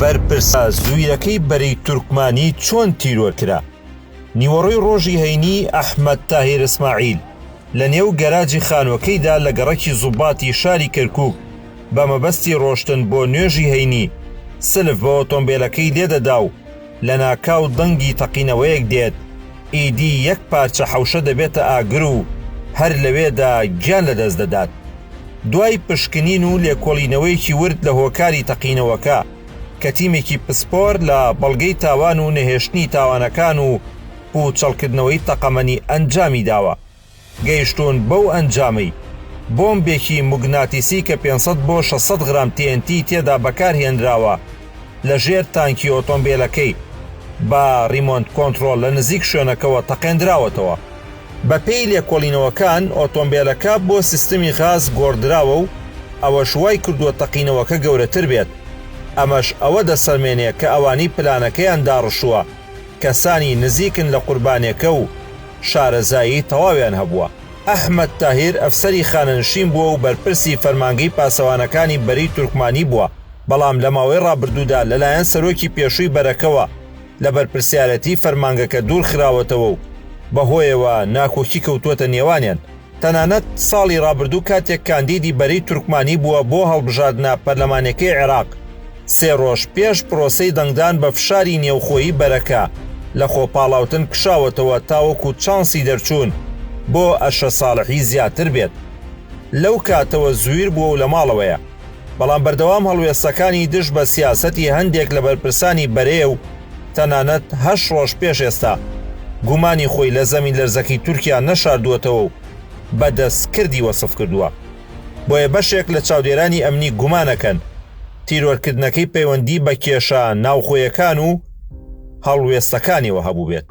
بەرپرسە زوویرەکەی بەرەی تورکمانی چۆن تیرۆرکرا. نیوەڕۆی ڕۆژی هەینی ئەحمەد تاهیر ئیسماعیل لە نێو گەراجی خانووەکەیدا لە گەڕەکی زوباتی شاری کەرکووک بە مەبەستی ڕۆشتن بۆ نوێژی هەینی سلف بە ئۆتۆمبیلەکەی لێدەدا و لە ناکاو دەنگی تەقینەوەیەک دێت ئیدی یەک پارچە حەوشە دەبێتە ئاگر و هەر لەوێدا گیان لەدەست دەدات. دوای پشکنین و لێکۆڵینەوەیەکی ورد لە هۆکاری تەقینەوەکە کە تیمێکی پسپۆر لە بەڵگەی تاوان و نەهێشتنی تاوانەکان و پوچەڵکردنەوەی تەقەمەنی ئەنجامی داوە. گەیشتون بەو ئەنجامەی بۆمبێکی موگناتیسی کە 500 بۆ 600 غرام TNT تێدا بەکارهێنراوە لە ژێر تانکی ئۆتۆمبیلەکەی با ریمۆنت کۆنتڕۆل لە نزیک شوێنەکەوە تەقێنراوەتەوە. بە پێی لێکۆڵینەوەکان ئۆتۆمبیلەکە بۆ سیستمی غاز گۆڕدراوە و ئەوەش وای کردووە تەقینەوەکە گەورەتر بێت. ئەمەش ئەوە دەسەلمێنێ کە ئەوانی پلانەکەیان داڕشووە کەسانی نزیکن لە قوربانێکە و شارەزایی تەواویان هەبووە. ئەحمەد تاهیر ئەفسەری خانەنشین بووە و بەرپرسی فەرمانگەی پاسەوانەکانی بەرەی تورکمانی بووە، بەڵام لە ماوەی ڕابردوودا لەلایەن سەرۆکی پێشووی بەرەکەوە لە بەرپرسیارەتی فەرمانگەکە دوور خراوەتەوە و بەهۆیەوە ناکۆکی کەوتووەتە نێوانیان. تەنانەت ساڵی ڕابردوو کاتێک کاندیدی بەرەی تورکمانی بووە بۆ هەڵبژاردنە پەرلەمانەکەی عێراق، 3 ڕۆژ پێش پرۆسەی دەنگدان بە فشاری نێوخۆیی بەرەکە لە خۆپاڵاوتن کشاوەتەوە تاوەکو چانسی دەرچوون بۆ ئەشە ساڵحی زیاتر بێت. لەو کاتەوە زویر بووە و لە ماڵەوەیە، بەڵام بەردەوام هەڵوێستەکانی دش بە سیاسەتی هەندێک لە بەرپرسانی بەرێ و تەنانەت 8 ڕۆژ پێش ئێستا گومانی خۆی لە زەمین لەرزەکەی تورکیا نەشاردووەتەوە و بەدەستکردی وەسف کردووە. بۆیە بەشێک لە چاودێرانی ئەمنی گومانەکەن تیرۆرکردنەکەی پەیوەندی بە کێشە ناوخۆیەکان و هەڵوێستەکانیەوە هەبوو بێت.